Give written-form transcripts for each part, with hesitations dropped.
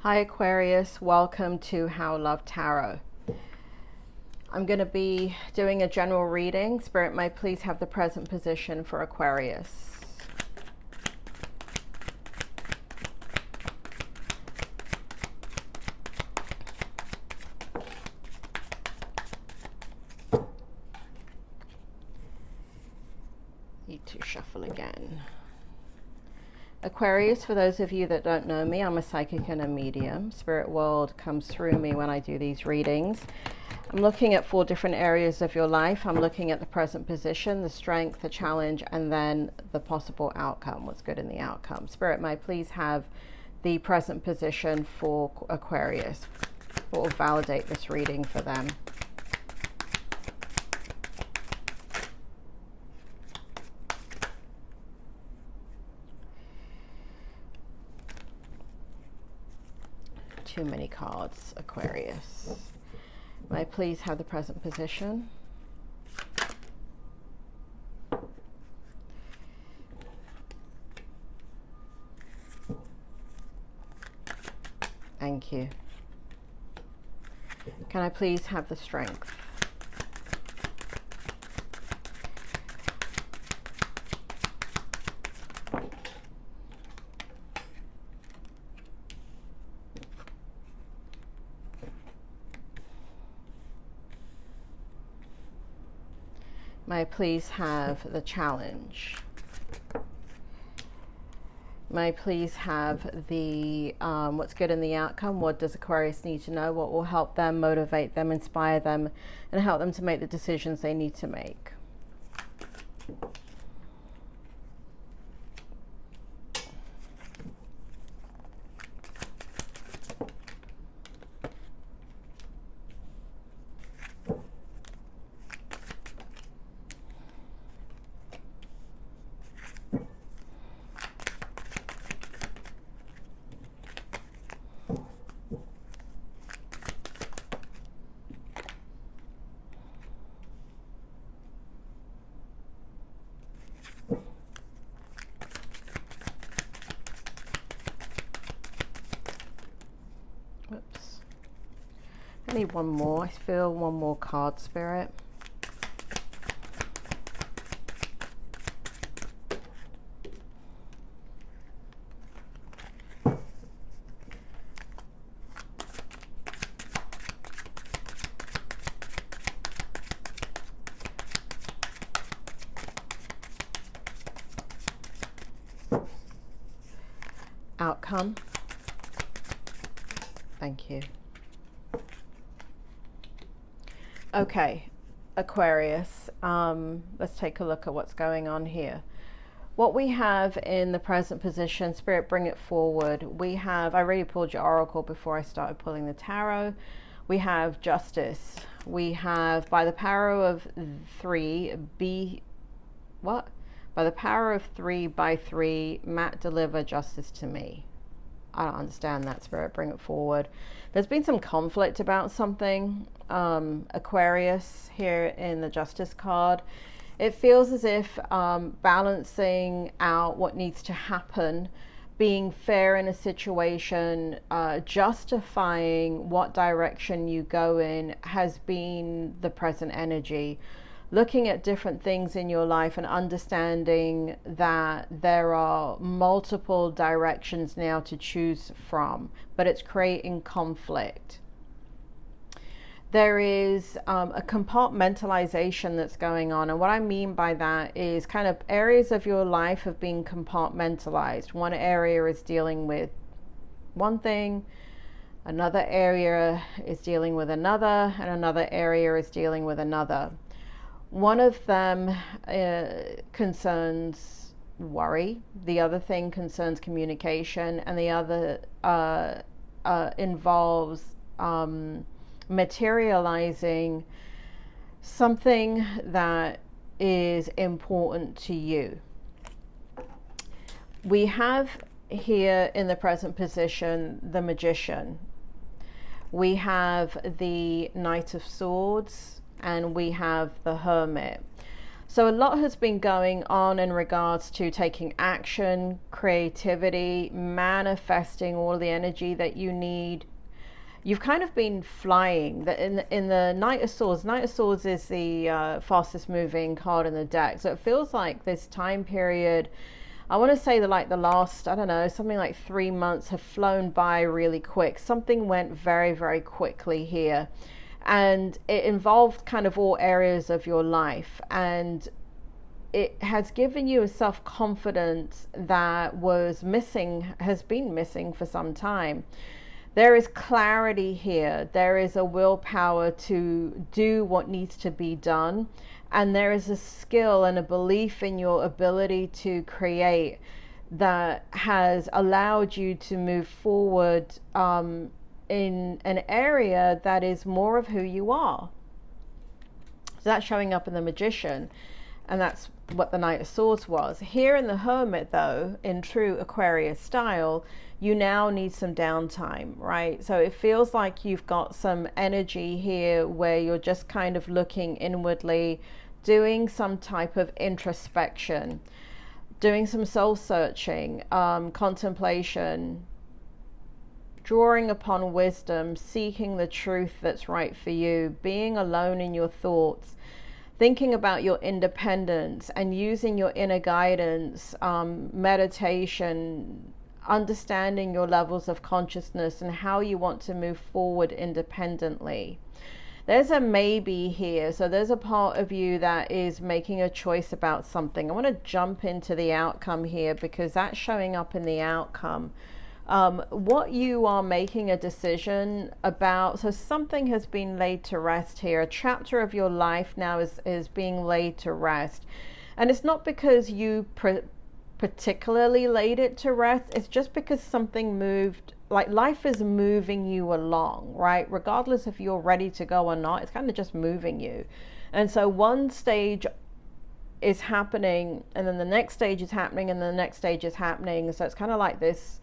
Hi Aquarius, welcome to How Love Tarot. I'm going to be doing a general reading. Spirit, may please have the present position for Aquarius. Need to shuffle again. Aquarius, for those of you that don't know me, I'm a psychic and a medium. Spirit world comes through me when I do these readings. I'm looking at 4 different areas of your life. I'm looking at the present position, the strength, the challenge, and then the possible outcome, what's good in the outcome. Spirit, may I please have the present position for Aquarius. What will validate this reading for them? Too many cards, Aquarius. May I please have the present position? Thank you. Can I please have the strength? May I please have the challenge? May I please have the what's good in the outcome? What does Aquarius need to know? What will help them, motivate them, inspire them, and help them to make the decisions they need to make? Whoops. I need one more. I feel one more card, Spirit. Outcome. Thank you. Okay, Aquarius, let's take a look at what's going on here. What we have in the present position, Spirit, bring it forward. We have, I already pulled your oracle before I started pulling the tarot. We have justice. We have, by the power of 3, By the power of 3 by 3, Matt, deliver justice to me. I don't understand that, Spirit. Bring it forward. There's been some conflict about something, Aquarius, here in the Justice card. It feels as if balancing out what needs to happen, being fair in a situation, justifying what direction you go in has been the present energy. Looking at different things in your life and understanding that there are multiple directions now to choose from, but it's creating conflict. There is a compartmentalization that's going on, and what I mean by that is kind of areas of your life have been compartmentalized. One area is dealing with one thing, another area is dealing with another, and another area is dealing with another. One of them concerns worry, the other thing concerns communication, and the other involves materializing something that is important to you. We have here in the present position the Magician. We have the Knight of Swords, and we have the Hermit. So a lot has been going on in regards to taking action, creativity, manifesting all the energy that you need. You've kind of been flying. In the Knight of Swords. Knight of Swords is the fastest moving card in the deck. So it feels like this time period, I want to say that like the last, I don't know, something like 3 months have flown by really quick. Something went very, very quickly here. And it involved kind of all areas of your life. And it has given you a self-confidence that was missing, has been missing for some time. There is clarity here. There is a willpower to do what needs to be done. And there is a skill and a belief in your ability to create that has allowed you to move forward in an area that is more of who you are. So that's showing up in the Magician. And that's what the Knight of Swords was. Here in the Hermit, though, in true Aquarius style, you now need some downtime, right? So it feels like you've got some energy here where you're just kind of looking inwardly, doing some type of introspection, doing some soul searching, contemplation, drawing upon wisdom, seeking the truth that's right for you, being alone in your thoughts, thinking about your independence and using your inner guidance, meditation, understanding your levels of consciousness and how you want to move forward independently. There's a maybe here. So there's a part of you that is making a choice about something. I want to jump into the outcome here because that's showing up in the outcome. What you are making a decision about, so something has been laid to rest here. A chapter of your life now is being laid to rest. And it's not because you particularly laid it to rest. It's just because something moved, like life is moving you along, right? Regardless if you're ready to go or not, it's kind of just moving you. And so one stage is happening and then the next stage is happening and the next stage is happening. So it's kind of like this,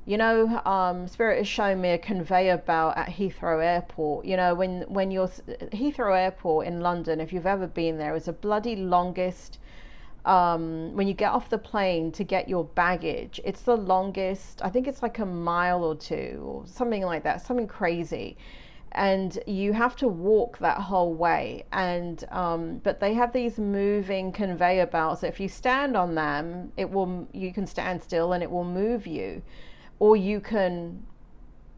you know, Spirit is showing me a conveyor belt at Heathrow Airport. You know, when you're Heathrow Airport in London, if you've ever been there, is a bloody longest, when you get off the plane to get your baggage, it's the longest, I think it's like a mile or two or something like that, something crazy. And you have to walk that whole way. And but they have these moving conveyor belts. If you stand on them, you can stand still and it will move you. Or you can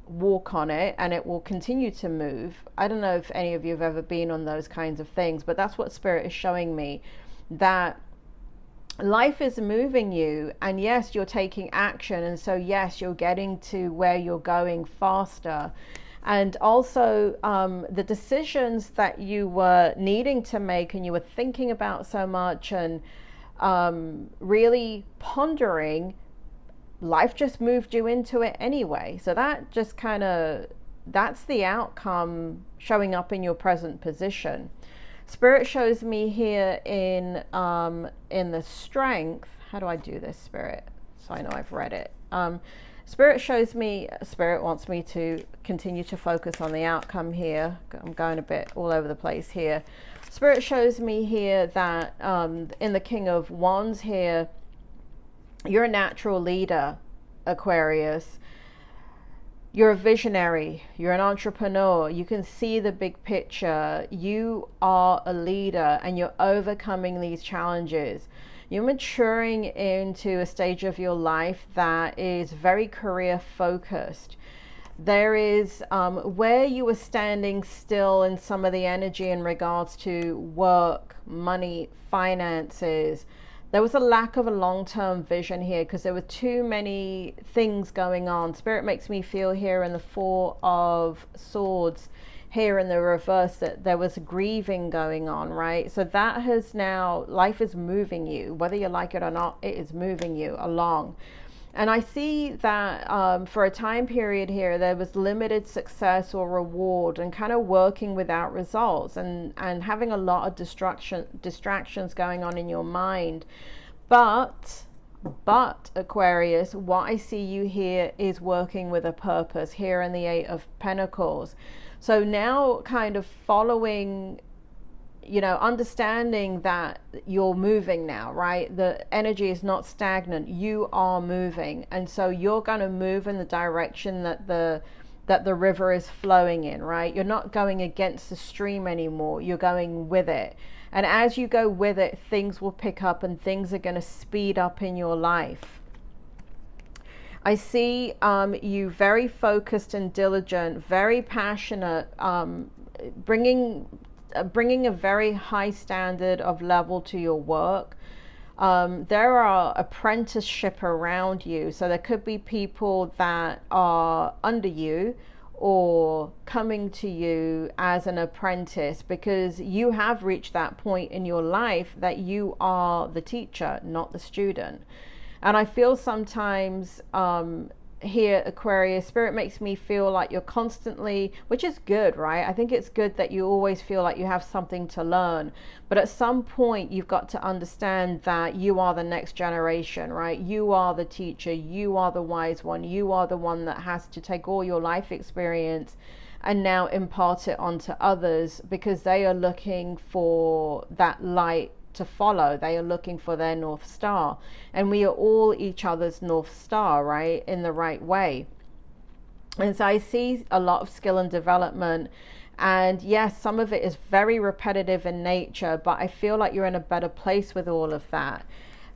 walk on it and it will continue to move. I don't know if any of you have ever been on those kinds of things, but that's what Spirit is showing me, that life is moving you, and yes, you're taking action, and so yes, you're getting to where you're going faster. And also the decisions that you were needing to make and you were thinking about so much and really pondering, life just moved you into it anyway. So that just kind of, that's the outcome showing up in your present position. Spirit shows me here in the Strength. How do I do this, Spirit? So I know I've read it. Spirit shows me, Spirit wants me to continue to focus on the outcome here. I'm going a bit all over the place here. Spirit shows me here that in the King of Wands here, you're a natural leader, Aquarius. You're a visionary. You're an entrepreneur. You can see the big picture. You are a leader and you're overcoming these challenges. You're maturing into a stage of your life that is very career focused. There is where you were standing still in some of the energy in regards to work, money, finances. There was a lack of a long-term vision here because there were too many things going on. Spirit makes me feel here in the Four of Swords, here in the reverse, that there was grieving going on, right? So that has now, life is moving you. Whether you like it or not, it is moving you along. And I see that for a time period here, there was limited success or reward and kind of working without results and having a lot of distractions going on in your mind. But Aquarius, what I see you here is working with a purpose here in the Eight of Pentacles. So now kind of following understanding that you're moving now, right? The energy is not stagnant. You are moving. And so you're going to move in the direction that the river is flowing in, right? You're not going against the stream anymore. You're going with it. And as you go with it, things will pick up and things are going to speed up in your life. I see you very focused and diligent, very passionate, bringing a very high standard of level to your work. There are apprenticeship around you. So there could be people that are under you or coming to you as an apprentice, because you have reached that point in your life that you are the teacher, not the student. And I feel sometimes here, Aquarius, Spirit makes me feel like you're constantly, which is good, right? I think it's good that you always feel like you have something to learn. But at some point, you've got to understand that you are the next generation, right? You are the teacher. You are the wise one. You are the one that has to take all your life experience and now impart it onto others, because they are looking for that light to follow. They are looking for their North Star, and we are all each other's North Star, right, in the right way. And so I see a lot of skill and development, and yes, some of it is very repetitive in nature, but I feel like you're in a better place with all of that.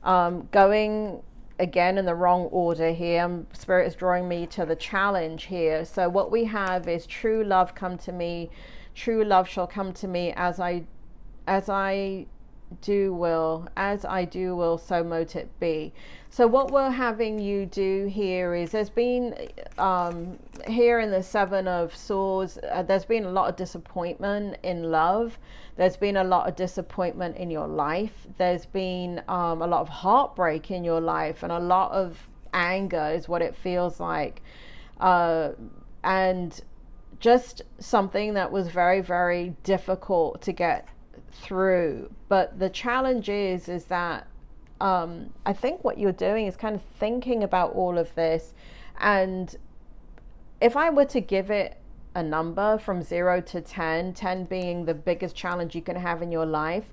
Going again in the wrong order here, Spirit is drawing me to the challenge here. So what we have is true love come to me, true love shall come to me as I do will, so mote it be. So what we're having you do here is, there's been here in the Seven of Swords, there's been a lot of disappointment in love. There's been a lot of disappointment in your life. There's been a lot of heartbreak in your life, and a lot of anger is what it feels like, and just something that was very, very difficult to get through. But the challenge is that I think what you're doing is kind of thinking about all of this, and if I were to give it a number from 0 to 10, 10 being the biggest challenge you can have in your life,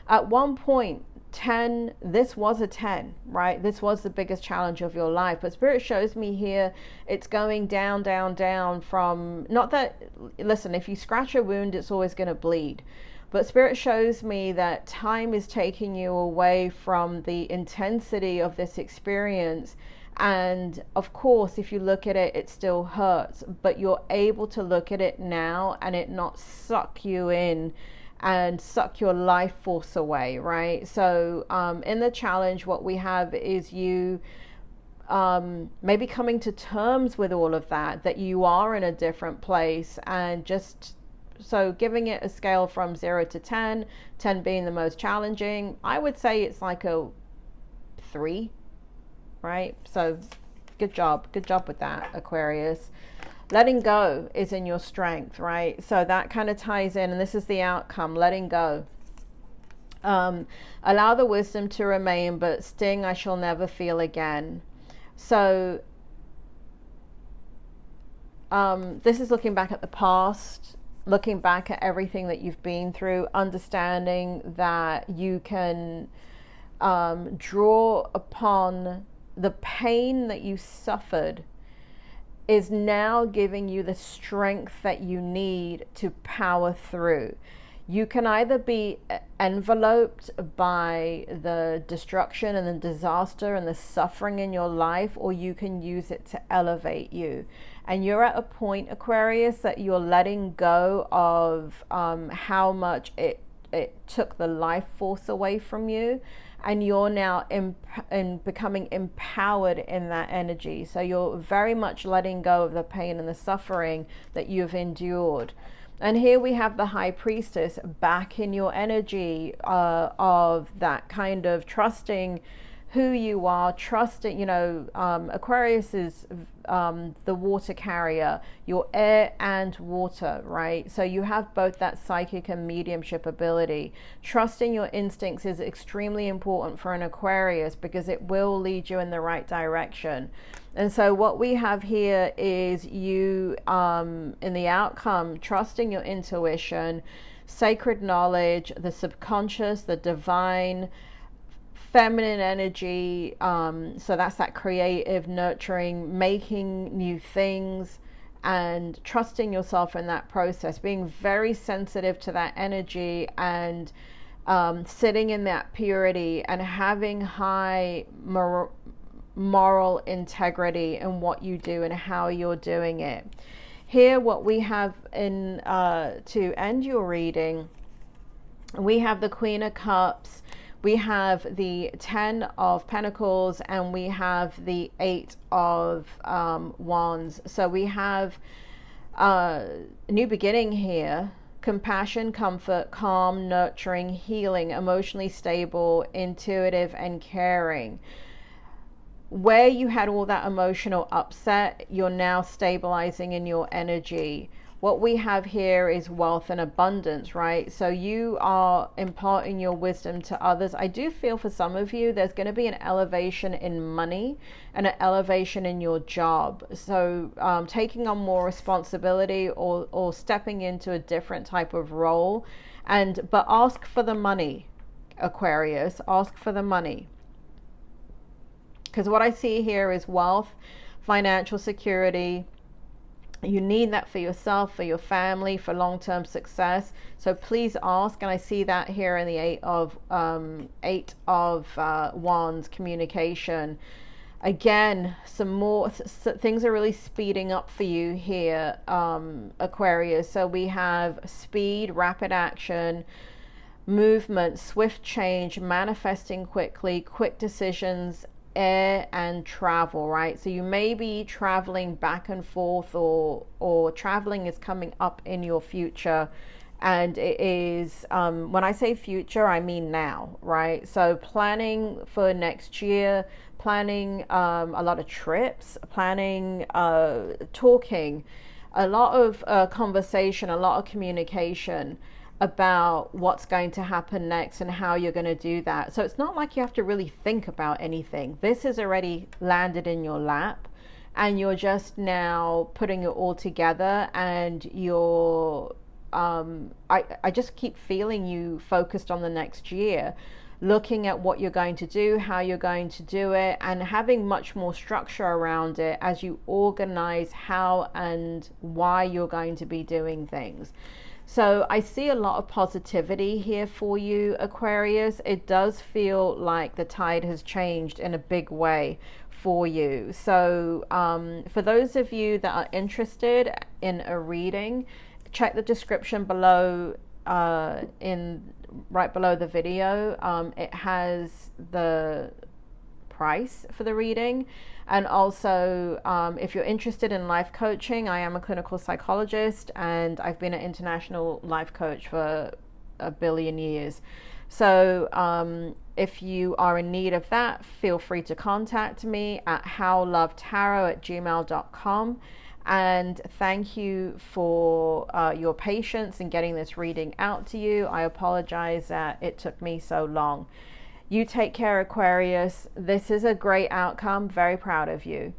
at one point 10, this was a 10, right? This was the biggest challenge of your life. But Spirit shows me here it's going down, down, down from, not that, listen, if you scratch a wound, it's always going to bleed. But Spirit shows me that time is taking you away from the intensity of this experience. And of course, if you look at it, it still hurts, but you're able to look at it now and it not suck you in and suck your life force away, right? So in the challenge, what we have is you maybe coming to terms with all of that you are in a different place, and just so giving it a scale from 0 to 10, 10 being the most challenging, I would say it's like a 3, right? So good job with that, Aquarius. Letting go is in your strength, right? So that kind of ties in, and this is the outcome, letting go. Allow the wisdom to remain, but sting I shall never feel again. So this is looking back at the past, looking back at everything that you've been through, understanding that you can draw upon the pain that you suffered is now giving you the strength that you need to power through. You can either be enveloped by the destruction and the disaster and the suffering in your life, or you can use it to elevate you. And you're at a point, Aquarius, that you're letting go of how much it took the life force away from you. And you're now becoming empowered in that energy. So you're very much letting go of the pain and the suffering that you've endured. And here we have the High Priestess back in your energy of that kind of trusting who you are, trusting, Aquarius is the water carrier, your air and water, right? So you have both that psychic and mediumship ability. Trusting your instincts is extremely important for an Aquarius because it will lead you in the right direction. And so what we have here is you, in the outcome, trusting your intuition, sacred knowledge, the subconscious, the divine, feminine energy. So that's that creative, nurturing, making new things, and trusting yourself in that process, being very sensitive to that energy, and sitting in that purity and having high moral integrity in what you do and how you're doing it. Here, what we have in to end your reading, we have the Queen of Cups, we have the 10 of Pentacles, and we have the 8 of Wands. So we have a new beginning here. Compassion, comfort, calm, nurturing, healing, emotionally stable, intuitive, and caring. Where you had all that emotional upset, you're now stabilizing in your energy. What we have here is wealth and abundance, right? So you are imparting your wisdom to others. I do feel for some of you, there's going to be an elevation in money and an elevation in your job. So taking on more responsibility, or stepping into a different type of role. But ask for the money, Aquarius. Ask for the money. Because what I see here is wealth, financial security. You need that for yourself, for your family, for long-term success. So please ask. And I see that here in the eight of Wands, communication. Again, some more things are really speeding up for you here, Aquarius. So we have speed, rapid action, movement, swift change, manifesting quickly, quick decisions, air, and travel, right? So you may be traveling back and forth, or traveling is coming up in your future, and it is when I say future, I mean now, right? So planning for next year, planning a lot of trips, planning, talking, a lot of conversation, a lot of communication about what's going to happen next and how you're going to do that. So it's not like you have to really think about anything. This has already landed in your lap, and you're just now putting it all together, and you're I just keep feeling you focused on the next year, looking at what you're going to do, how you're going to do it, and having much more structure around it as you organize how and why you're going to be doing things. So I see a lot of positivity here for you, Aquarius. It does feel like the tide has changed in a big way for you. So for those of you that are interested in a reading, check the description below, right below the video. It has the price for the reading. And also, if you're interested in life coaching, I am a clinical psychologist, and I've been an international life coach for 1 billion years. So if you are in need of that, feel free to contact me at howlovetarot@gmail.com. And thank you for your patience in getting this reading out to you. I apologize that it took me so long. You take care, Aquarius. This is a great outcome. Very proud of you.